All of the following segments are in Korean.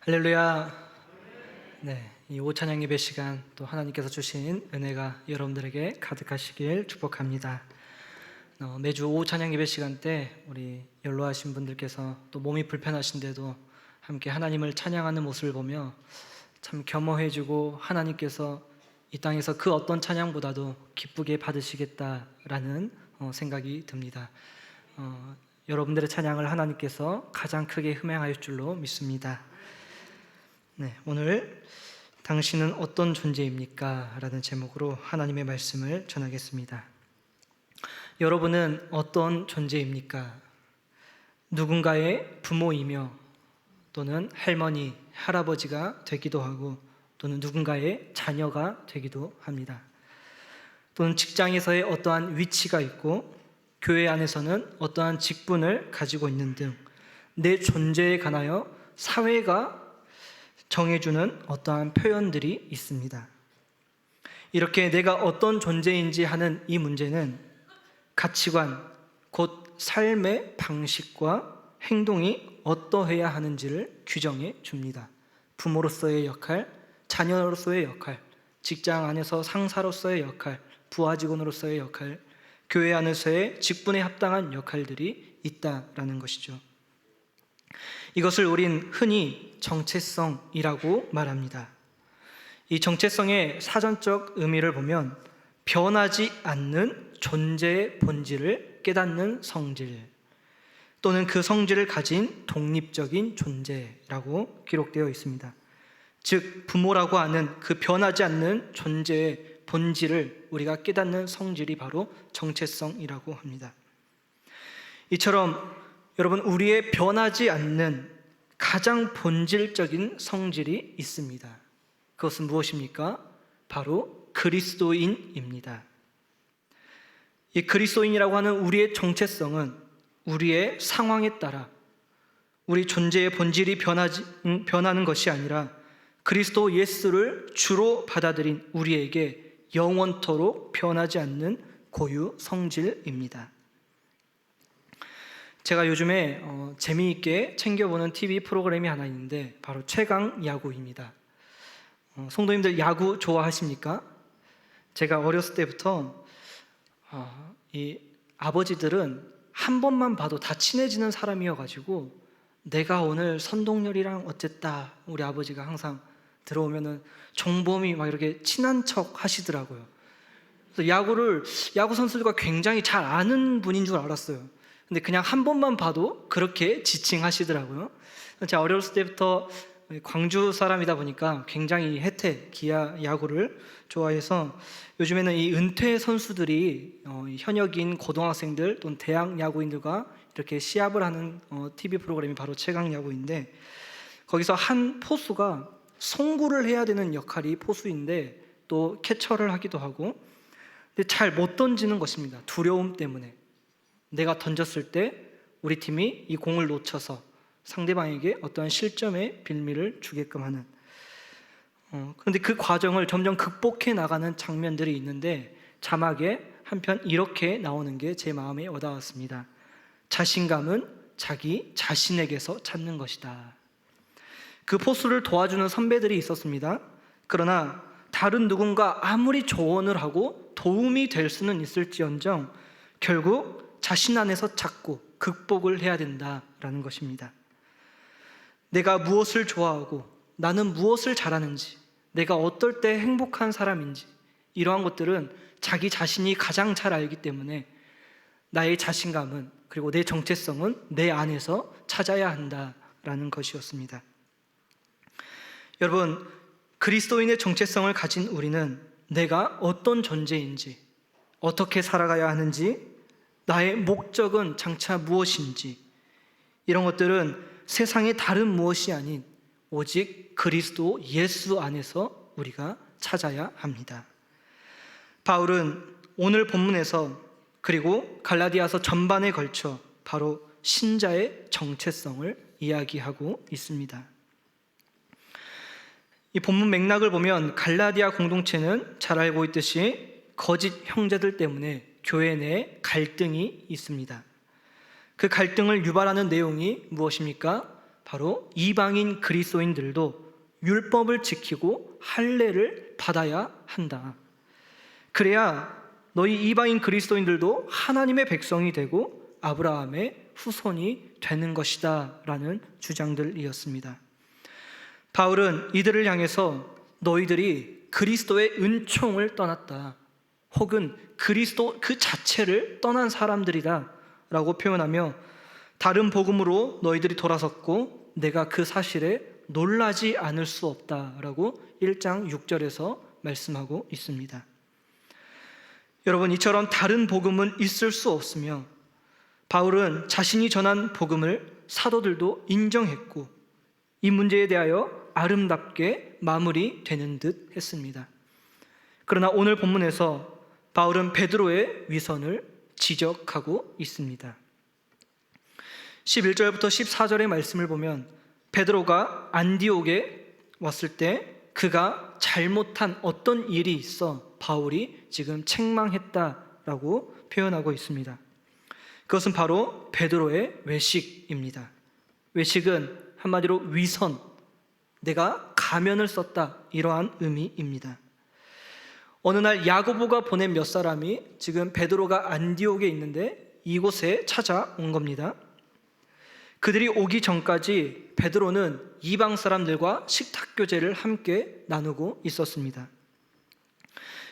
할렐루야. 네, 이 오찬양 예배 시간 또 하나님께서 주신 은혜가 여러분들에게 가득하시길 축복합니다. 매주 오찬양 예배 시간 때 우리 연로하신 분들께서 또 몸이 불편하신데도 함께 하나님을 찬양하는 모습을 보며 참 겸허해지고 하나님께서 이 땅에서 그 어떤 찬양보다도 기쁘게 받으시겠다라는 생각이 듭니다. 여러분들의 찬양을 하나님께서 가장 크게 흠양할 줄로 믿습니다. 네, 오늘 당신은 어떤 존재입니까? 라는 제목으로 하나님의 말씀을 전하겠습니다. 여러분은 어떤 존재입니까? 누군가의 부모이며 또는 할머니, 할아버지가 되기도 하고 또는 누군가의 자녀가 되기도 합니다. 또는 직장에서의 어떠한 위치가 있고 교회 안에서는 어떠한 직분을 가지고 있는 등 내 존재에 관하여 사회가 정해주는 어떠한 표현들이 있습니다. 이렇게 내가 어떤 존재인지 하는 이 문제는 가치관, 곧 삶의 방식과 행동이 어떠해야 하는지를 규정해 줍니다. 부모로서의 역할, 자녀로서의 역할, 직장 안에서 상사로서의 역할, 부하 직원으로서의 역할, 교회 안에서의 직분에 합당한 역할들이 있다라는 것이죠. 이것을 우린 흔히 정체성이라고 말합니다. 이 정체성의 사전적 의미를 보면 변하지 않는 존재의 본질을 깨닫는 성질 또는 그 성질을 가진 독립적인 존재라고 기록되어 있습니다. 즉 부모라고 하는 그 변하지 않는 존재의 본질을 우리가 깨닫는 성질이 바로 정체성이라고 합니다. 이처럼 여러분, 우리의 변하지 않는 가장 본질적인 성질이 있습니다. 그것은 무엇입니까? 바로 그리스도인입니다. 이 그리스도인이라고 하는 우리의 정체성은 우리의 상황에 따라 우리 존재의 본질이 변하는 것이 아니라 그리스도 예수를 주로 받아들인 우리에게 영원토록 변하지 않는 고유 성질입니다. 제가 요즘에 재미있게 챙겨보는 TV 프로그램이 하나 있는데 바로 최강 야구입니다. 성도님들 야구 좋아하십니까? 제가 어렸을 때부터 이 아버지들은 한 번만 봐도 다 친해지는 사람이어가지고 내가 오늘 선동열이랑 어쨌다 우리 아버지가 항상 들어오면은 정범이 막 이렇게 친한 척 하시더라고요. 그래서 야구 선수들과 굉장히 잘 아는 분인 줄 알았어요. 근데 그냥 한 번만 봐도 그렇게 지칭하시더라고요. 제가 어렸을 때부터 광주 사람이다 보니까 굉장히 기아 야구를 좋아해서 요즘에는 이 은퇴 선수들이 현역인 고등학생들 또는 대학 야구인들과 이렇게 시합을 하는 TV 프로그램이 바로 최강 야구인데 거기서 한 포수가 송구를 해야 되는 역할이 포수인데 또 캐처를 하기도 하고 근데 잘 못 던지는 것입니다. 두려움 때문에. 내가 던졌을 때 우리 팀이 이 공을 놓쳐서 상대방에게 어떠한 실점의 빌미를 주게끔 하는 그런데 그 과정을 점점 극복해 나가는 장면들이 있는데 자막에 한편 이렇게 나오는 게 제 마음에 와닿았습니다. 자신감은 자기 자신에게서 찾는 것이다. 그 포수를 도와주는 선배들이 있었습니다. 그러나 다른 누군가 아무리 조언을 하고 도움이 될 수는 있을지언정 결국 자신 안에서 찾고 극복을 해야 된다라는 것입니다. 내가 무엇을 좋아하고 나는 무엇을 잘하는지 내가 어떨 때 행복한 사람인지 이러한 것들은 자기 자신이 가장 잘 알기 때문에 나의 자신감은 그리고 내 정체성은 내 안에서 찾아야 한다라는 것이었습니다. 여러분, 그리스도인의 정체성을 가진 우리는 내가 어떤 존재인지 어떻게 살아가야 하는지 나의 목적은 장차 무엇인지 이런 것들은 세상의 다른 무엇이 아닌 오직 그리스도 예수 안에서 우리가 찾아야 합니다. 바울은 오늘 본문에서 그리고 갈라디아서 전반에 걸쳐 바로 신자의 정체성을 이야기하고 있습니다. 이 본문 맥락을 보면 갈라디아 공동체는 잘 알고 있듯이 거짓 형제들 때문에 교회 내에 갈등이 있습니다. 그 갈등을 유발하는 내용이 무엇입니까? 바로 이방인 그리스도인들도 율법을 지키고 할례를 받아야 한다. 그래야 너희 이방인 그리스도인들도 하나님의 백성이 되고 아브라함의 후손이 되는 것이다 라는 주장들이었습니다. 바울은 이들을 향해서 너희들이 그리스도의 은총을 떠났다, 혹은 그리스도 그 자체를 떠난 사람들이다 라고 표현하며 다른 복음으로 너희들이 돌아섰고 내가 그 사실에 놀라지 않을 수 없다 라고 1장 6절에서 말씀하고 있습니다. 여러분, 이처럼 다른 복음은 있을 수 없으며 바울은 자신이 전한 복음을 사도들도 인정했고 이 문제에 대하여 아름답게 마무리되는 듯 했습니다. 그러나 오늘 본문에서 바울은 베드로의 위선을 지적하고 있습니다. 11절부터 14절의 말씀을 보면 베드로가 안디옥에 왔을 때 그가 잘못한 어떤 일이 있어 바울이 지금 책망했다라고 표현하고 있습니다. 그것은 바로 베드로의 외식입니다. 외식은 한마디로 위선, 내가 가면을 썼다, 이러한 의미입니다. 어느 날 야고보가 보낸 몇 사람이 지금 베드로가 안디옥에 있는데 이곳에 찾아온 겁니다. 그들이 오기 전까지 베드로는 이방 사람들과 식탁교제를 함께 나누고 있었습니다.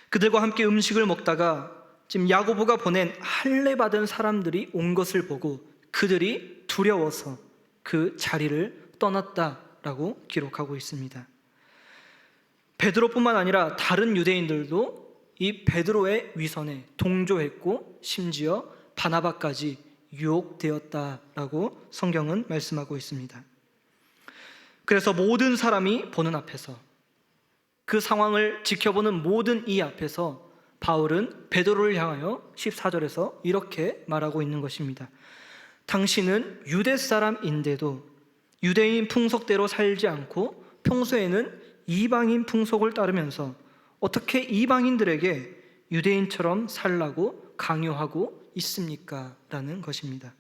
그들과 함께 음식을 먹다가 지금 야고보가 보낸 할례 받은 사람들이 온 것을 보고 그들이 두려워서 그 자리를 떠났다라고 기록하고 있습니다. 베드로뿐만 아니라 다른 유대인들도 이 베드로의 위선에 동조했고 심지어 바나바까지 유혹되었다라고 성경은 말씀하고 있습니다. 그래서 모든 사람이 보는 앞에서, 그 상황을 지켜보는 모든 이 앞에서 바울은 베드로를 향하여 14절에서 이렇게 말하고 있는 것입니다. 당신은 유대 사람인데도 유대인 풍속대로 살지 않고 평소에는 이방인 풍속을 따르면서 어떻게 이방인들에게 유대인처럼 살라고 강요하고 있습니까? 라는 것입니다.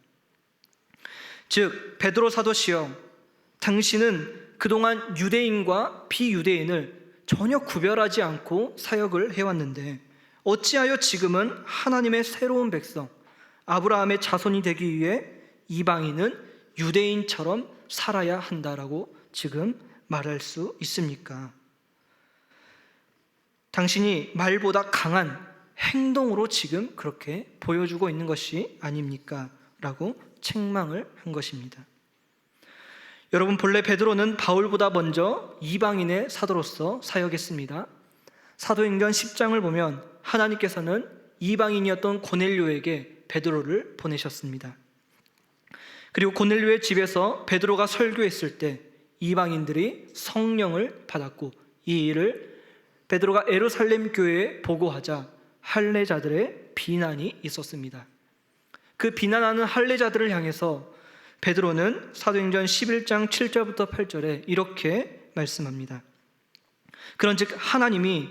즉 베드로 사도시여, 당신은 그동안 유대인과 비유대인을 전혀 구별하지 않고 사역을 해왔는데 어찌하여 지금은 하나님의 새로운 백성, 아브라함의 자손이 되기 위해 이방인은 유대인처럼 살아야 한다라고 지금 말할 수 있습니까? 당신이 말보다 강한 행동으로 지금 그렇게 보여주고 있는 것이 아닙니까? 라고 책망을 한 것입니다. 여러분, 본래 베드로는 바울보다 먼저 이방인의 사도로서 사역했습니다. 사도행전 10장을 보면 하나님께서는 이방인이었던 고넬료에게 베드로를 보내셨습니다. 그리고 고넬료의 집에서 베드로가 설교했을 때 이방인들이 성령을 받았고 이 일을 베드로가 예루살렘 교회에 보고하자 할례자들의 비난이 있었습니다. 그 비난하는 할례자들을 향해서 베드로는 사도행전 11장 7절부터 8절에 이렇게 말씀합니다. 그런즉 하나님이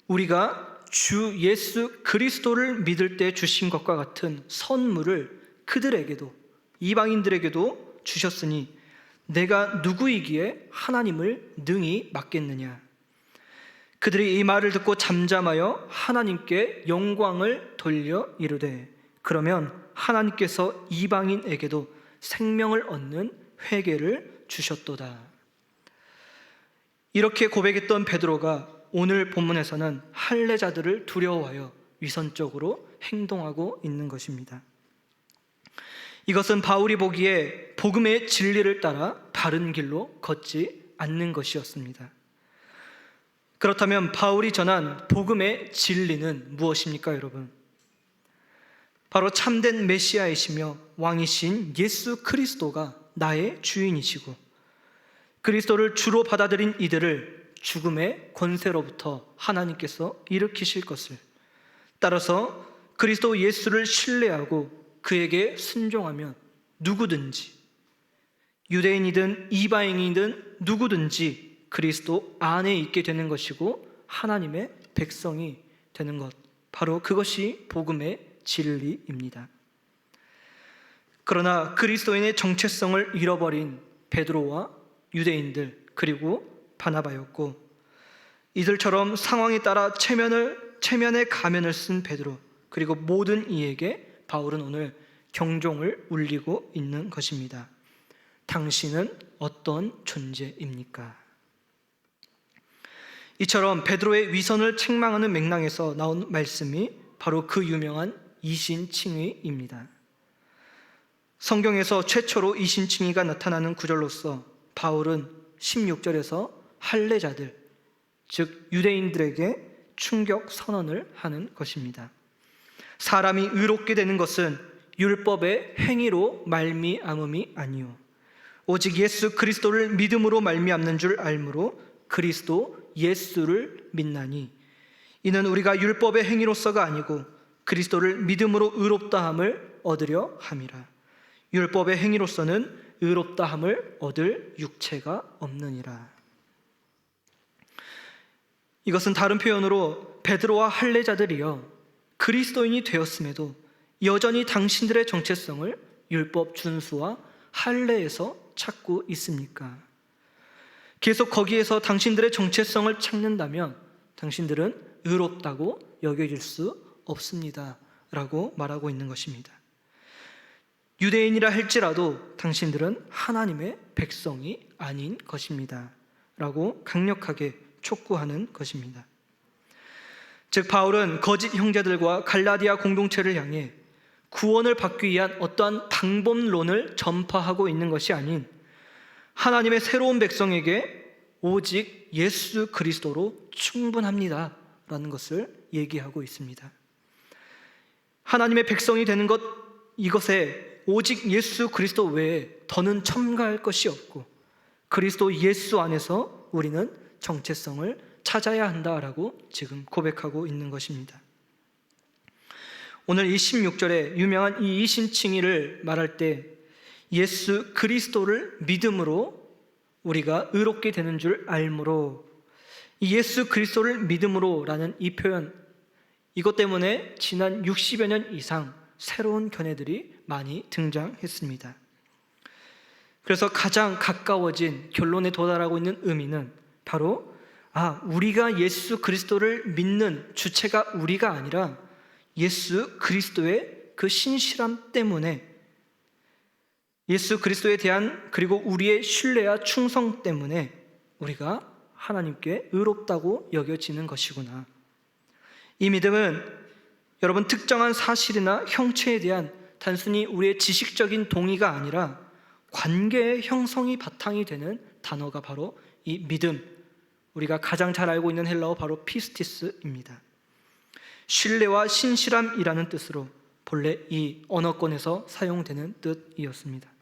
우리가 주 예수 그리스도를 믿을 때 주신 것과 같은 선물을 그들에게도 이방인들에게도 주셨으니 내가 누구이기에 하나님을 능히 맡겠느냐. 그들이 이 말을 듣고 잠잠하여 하나님께 영광을 돌려 이르되 그러면 하나님께서 이방인에게도 생명을 얻는 회개를 주셨도다. 이렇게 고백했던 베드로가 오늘 본문에서는 할례자들을 두려워하여 위선적으로 행동하고 있는 것입니다. 이것은 바울이 보기에 복음의 진리를 따라 바른 길로 걷지 않는 것이었습니다. 그렇다면 바울이 전한 복음의 진리는 무엇입니까, 여러분? 바로 참된 메시아이시며 왕이신 예수 그리스도가 나의 주인이시고 그리스도를 주로 받아들인 이들을 죽음의 권세로부터 하나님께서 일으키실 것을, 따라서 그리스도 예수를 신뢰하고 그에게 순종하면 누구든지, 유대인이든 이방인이든 누구든지 그리스도 안에 있게 되는 것이고 하나님의 백성이 되는 것, 바로 그것이 복음의 진리입니다. 그러나 그리스도인의 정체성을 잃어버린 베드로와 유대인들 그리고 바나바였고, 이들처럼 상황에 따라 체면에 가면을 쓴 베드로 그리고 모든 이에게 바울은 오늘 경종을 울리고 있는 것입니다. 당신은 어떤 존재입니까? 이처럼 베드로의 위선을 책망하는 맥락에서 나온 말씀이 바로 그 유명한 이신칭의입니다. 성경에서 최초로 이신칭의가 나타나는 구절로서 바울은 16절에서 할례자들, 즉 유대인들에게 충격 선언을 하는 것입니다. 사람이 의롭게 되는 것은 율법의 행위로 말미암음이 아니요 오직 예수 그리스도를 믿음으로 말미암는 줄 알므로 그리스도 예수를 믿나니, 이는 우리가 율법의 행위로서가 아니고 그리스도를 믿음으로 의롭다함을 얻으려 함이라. 율법의 행위로서는 의롭다함을 얻을 육체가 없느니라. 이것은 다른 표현으로 베드로와 할례자들이여 그리스도인이 되었음에도 여전히 당신들의 정체성을 율법 준수와 할례에서 찾고 있습니까? 계속 거기에서 당신들의 정체성을 찾는다면 당신들은 의롭다고 여겨질 수 없습니다 라고 말하고 있는 것입니다. 유대인이라 할지라도 당신들은 하나님의 백성이 아닌 것입니다 라고 강력하게 촉구하는 것입니다. 즉 바울은 거짓 형제들과 갈라디아 공동체를 향해 구원을 받기 위한 어떠한 방법론을 전파하고 있는 것이 아닌 하나님의 새로운 백성에게 오직 예수 그리스도로 충분합니다 라는 것을 얘기하고 있습니다. 하나님의 백성이 되는 것, 이것에 오직 예수 그리스도 외에 더는 첨가할 것이 없고 그리스도 예수 안에서 우리는 정체성을 찾아야 한다라고 지금 고백하고 있는 것입니다. 오늘 이 16절에 유명한 이 이신칭의를 말할 때 예수 그리스도를 믿음으로 우리가 의롭게 되는 줄 알므로, 이 예수 그리스도를 믿음으로라는 이 표현, 이것 때문에 지난 60여 년 이상 새로운 견해들이 많이 등장했습니다. 그래서 가장 가까워진 결론에 도달하고 있는 의미는 바로 우리가 예수 그리스도를 믿는 주체가 우리가 아니라 예수 그리스도의 그 신실함 때문에, 예수 그리스도에 대한 그리고 우리의 신뢰와 충성 때문에 우리가 하나님께 의롭다고 여겨지는 것이구나. 이 믿음은 여러분 특정한 사실이나 형체에 대한 단순히 우리의 지식적인 동의가 아니라 관계의 형성이 바탕이 되는 단어가 바로 이 믿음, 우리가 가장 잘 알고 있는 헬라어 바로 피스티스입니다. 신뢰와 신실함이라는 뜻으로 본래 이 언어권에서 사용되는 뜻이었습니다.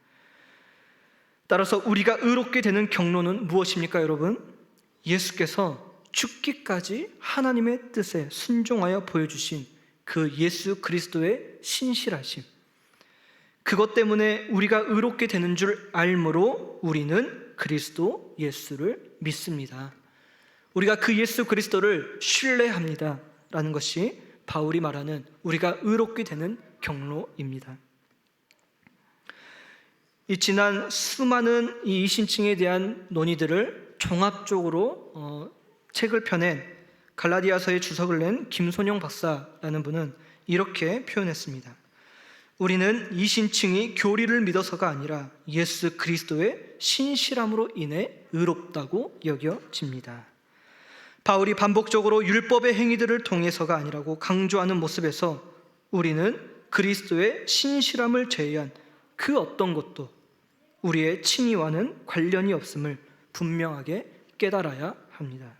따라서 우리가 의롭게 되는 경로는 무엇입니까, 여러분? 예수께서 죽기까지 하나님의 뜻에 순종하여 보여주신 그 예수 그리스도의 신실하심, 그것 때문에 우리가 의롭게 되는 줄 알므로 우리는 그리스도 예수를 믿습니다. 우리가 그 예수 그리스도를 신뢰합니다 라는 것이 바울이 말하는 우리가 의롭게 되는 경로입니다. 이 지난 수많은 이 이신칭에 대한 논의들을 종합적으로 책을 펴낸 갈라디아서의 주석을 낸 김손영 박사라는 분은 이렇게 표현했습니다. 우리는 이신칭이 교리를 믿어서가 아니라 예수 그리스도의 신실함으로 인해 의롭다고 여겨집니다. 바울이 반복적으로 율법의 행위들을 통해서가 아니라고 강조하는 모습에서 우리는 그리스도의 신실함을 제외한 그 어떤 것도 우리의 칭의와는 관련이 없음을 분명하게 깨달아야 합니다.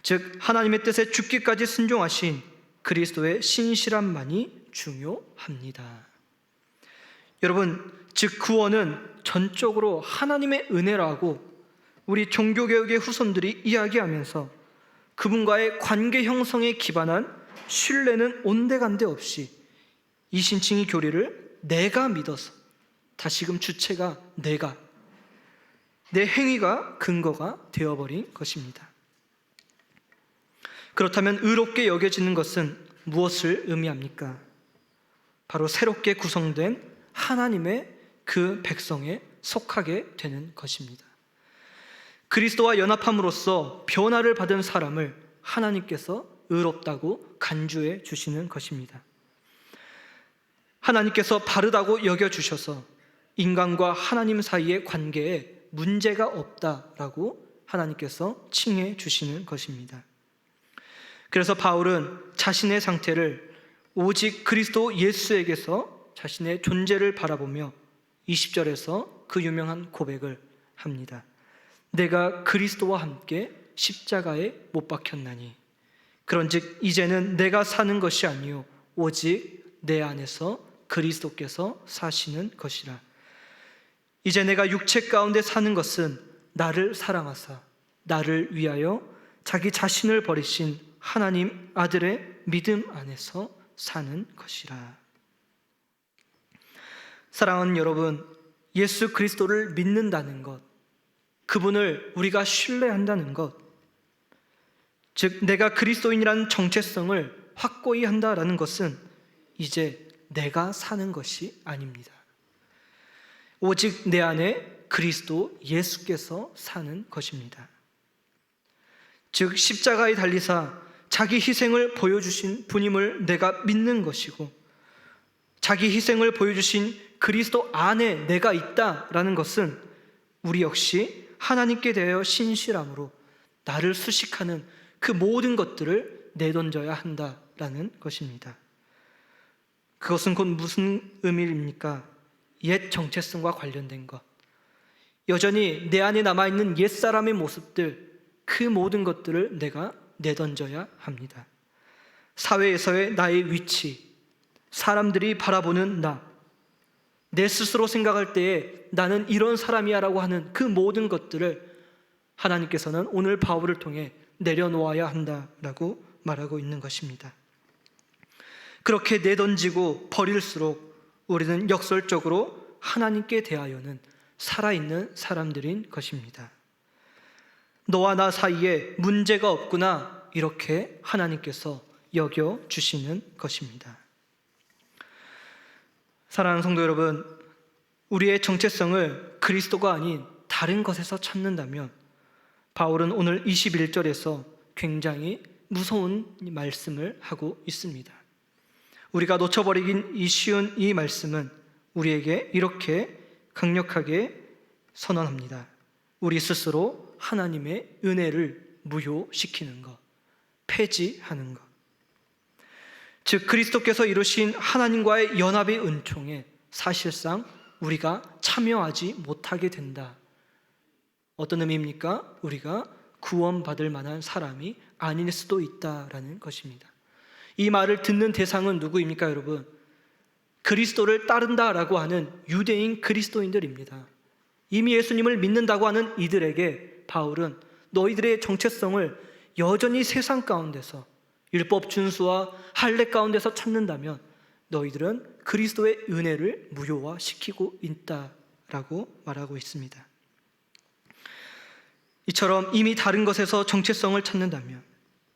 즉 하나님의 뜻에 죽기까지 순종하신 그리스도의 신실함만이 중요합니다. 여러분, 즉 구원은 전적으로 하나님의 은혜라고 우리 종교개혁의 후손들이 이야기하면서 그분과의 관계 형성에 기반한 신뢰는 온데간데 없이 이신칭의 교리를 내가 믿어서, 다시금 주체가 내가, 내 행위가 근거가 되어버린 것입니다. 그렇다면 의롭게 여겨지는 것은 무엇을 의미합니까? 바로 새롭게 구성된 하나님의 그 백성의 속하게 되는 것입니다. 그리스도와 연합함으로써 변화를 받은 사람을 하나님께서 의롭다고 간주해 주시는 것입니다. 하나님께서 바르다고 여겨주셔서 인간과 하나님 사이의 관계에 문제가 없다라고 하나님께서 칭해 주시는 것입니다. 그래서 바울은 자신의 상태를 오직 그리스도 예수에게서 자신의 존재를 바라보며 20절에서 그 유명한 고백을 합니다. 내가 그리스도와 함께 십자가에 못 박혔나니 그런즉 이제는 내가 사는 것이 아니요 오직 내 안에서 그리스도께서 사시는 것이라. 이제 내가 육체 가운데 사는 것은 나를 사랑하사 나를 위하여 자기 자신을 버리신 하나님 아들의 믿음 안에서 사는 것이라. 사랑하는 여러분, 예수 그리스도를 믿는다는 것, 그분을 우리가 신뢰한다는 것, 즉 내가 그리스도인이라는 정체성을 확고히 한다라는 것은 이제 내가 사는 것이 아닙니다. 오직 내 안에 그리스도 예수께서 사는 것입니다. 즉 십자가에 달리사 자기 희생을 보여주신 분임을 내가 믿는 것이고, 자기 희생을 보여주신 그리스도 안에 내가 있다라는 것은 우리 역시 하나님께 대하여 신실함으로 나를 수식하는 그 모든 것들을 내던져야 한다라는 것입니다. 그것은 곧 무슨 의미입니까? 옛 정체성과 관련된 것, 여전히 내 안에 남아있는 옛사람의 모습들, 그 모든 것들을 내가 내던져야 합니다. 사회에서의 나의 위치, 사람들이 바라보는 나, 내 스스로 생각할 때에 나는 이런 사람이야 라고 하는 그 모든 것들을 하나님께서는 오늘 바울을 통해 내려놓아야 한다라고 말하고 있는 것입니다. 그렇게 내던지고 버릴수록 우리는 역설적으로 하나님께 대하여는 살아있는 사람들인 것입니다. 너와 나 사이에 문제가 없구나, 이렇게 하나님께서 여겨주시는 것입니다. 사랑하는 성도 여러분, 우리의 정체성을 그리스도가 아닌 다른 것에서 찾는다면 바울은 오늘 21절에서 굉장히 무서운 말씀을 하고 있습니다. 우리가 놓쳐버리긴 쉬운 이 말씀은 우리에게 이렇게 강력하게 선언합니다. 우리 스스로 하나님의 은혜를 무효시키는 것, 폐지하는 것. 즉 그리스도께서 이루신 하나님과의 연합의 은총에 사실상 우리가 참여하지 못하게 된다. 어떤 의미입니까? 우리가 구원받을 만한 사람이 아닐 수도 있다라는 것입니다. 이 말을 듣는 대상은 누구입니까, 여러분? 그리스도를 따른다라고 하는 유대인 그리스도인들입니다. 이미 예수님을 믿는다고 하는 이들에게 바울은 너희들의 정체성을 여전히 세상 가운데서 율법 준수와 할례 가운데서 찾는다면 너희들은 그리스도의 은혜를 무효화시키고 있다라고 말하고 있습니다. 이처럼 이미 다른 것에서 정체성을 찾는다면,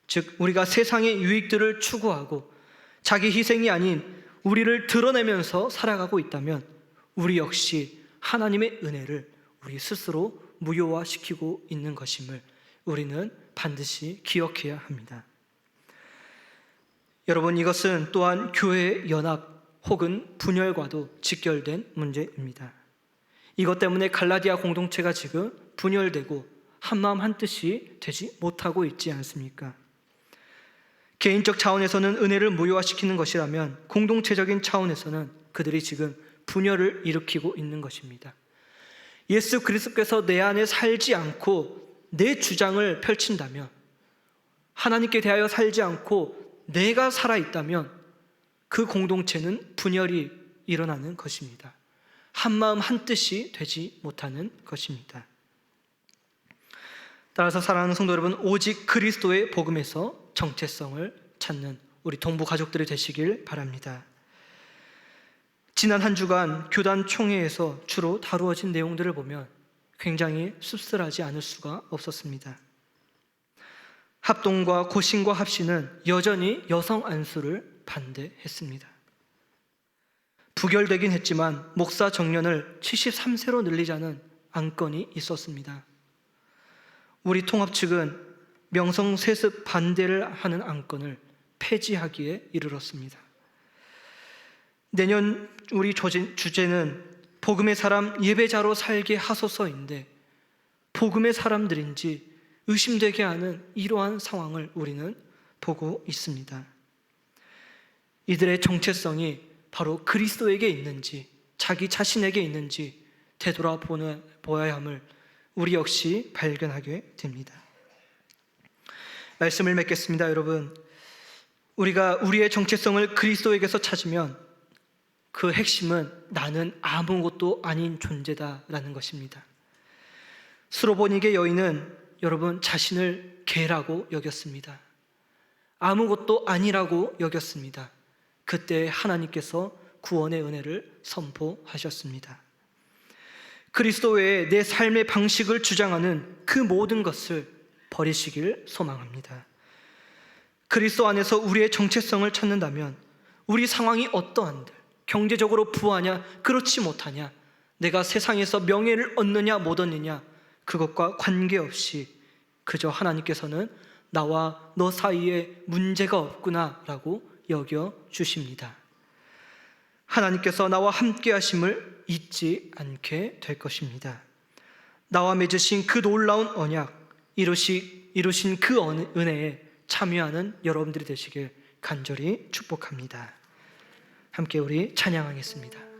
즉 우리가 세상의 유익들을 추구하고 자기 희생이 아닌 우리를 드러내면서 살아가고 있다면 우리 역시 하나님의 은혜를 우리 스스로 무효화시키고 있는 것임을 우리는 반드시 기억해야 합니다. 여러분, 이것은 또한 교회의 연합 혹은 분열과도 직결된 문제입니다. 이것 때문에 갈라디아 공동체가 지금 분열되고 한마음 한뜻이 되지 못하고 있지 않습니까? 개인적 차원에서는 은혜를 무효화시키는 것이라면 공동체적인 차원에서는 그들이 지금 분열을 일으키고 있는 것입니다. 예수 그리스도께서 내 안에 살지 않고 내 주장을 펼친다면, 하나님께 대하여 살지 않고 내가 살아있다면 그 공동체는 분열이 일어나는 것입니다. 한마음 한뜻이 되지 못하는 것입니다. 따라서 사랑하는 성도 여러분, 오직 그리스도의 복음에서 정체성을 찾는 우리 동부 가족들이 되시길 바랍니다. 지난 한 주간 교단 총회에서 주로 다루어진 내용들을 보면 굉장히 씁쓸하지 않을 수가 없었습니다. 합동과 고신과 합신은 여전히 여성 안수를 반대했습니다. 부결되긴 했지만 목사 정년을 73세로 늘리자는 안건이 있었습니다. 우리 통합 측은 명성 세습 반대를 하는 안건을 폐지하기에 이르렀습니다. 내년 우리 주제는 복음의 사람 예배자로 살게 하소서인데, 복음의 사람들인지 의심되게 하는 이러한 상황을 우리는 보고 있습니다. 이들의 정체성이 바로 그리스도에게 있는지 자기 자신에게 있는지 되돌아보아야 함을 우리 역시 발견하게 됩니다. 말씀을 맺겠습니다. 여러분, 우리가 우리의 정체성을 그리스도에게서 찾으면 그 핵심은 나는 아무것도 아닌 존재다라는 것입니다. 수로보니게 여인은 여러분 자신을 개라고 여겼습니다. 아무것도 아니라고 여겼습니다. 그때 하나님께서 구원의 은혜를 선포하셨습니다. 그리스도 외에 내 삶의 방식을 주장하는 그 모든 것을 버리시길 소망합니다. 그리스도 안에서 우리의 정체성을 찾는다면 우리 상황이 어떠한들, 경제적으로 부하냐 그렇지 못하냐, 내가 세상에서 명예를 얻느냐 못 얻느냐, 그것과 관계없이 그저 하나님께서는 나와 너 사이에 문제가 없구나 라고 여겨주십니다. 하나님께서 나와 함께 하심을 잊지 않게 될 것입니다. 나와 맺으신 그 놀라운 언약, 이루신 그 은혜에 참여하는 여러분들이 되시길 간절히 축복합니다. 함께 우리 찬양하겠습니다.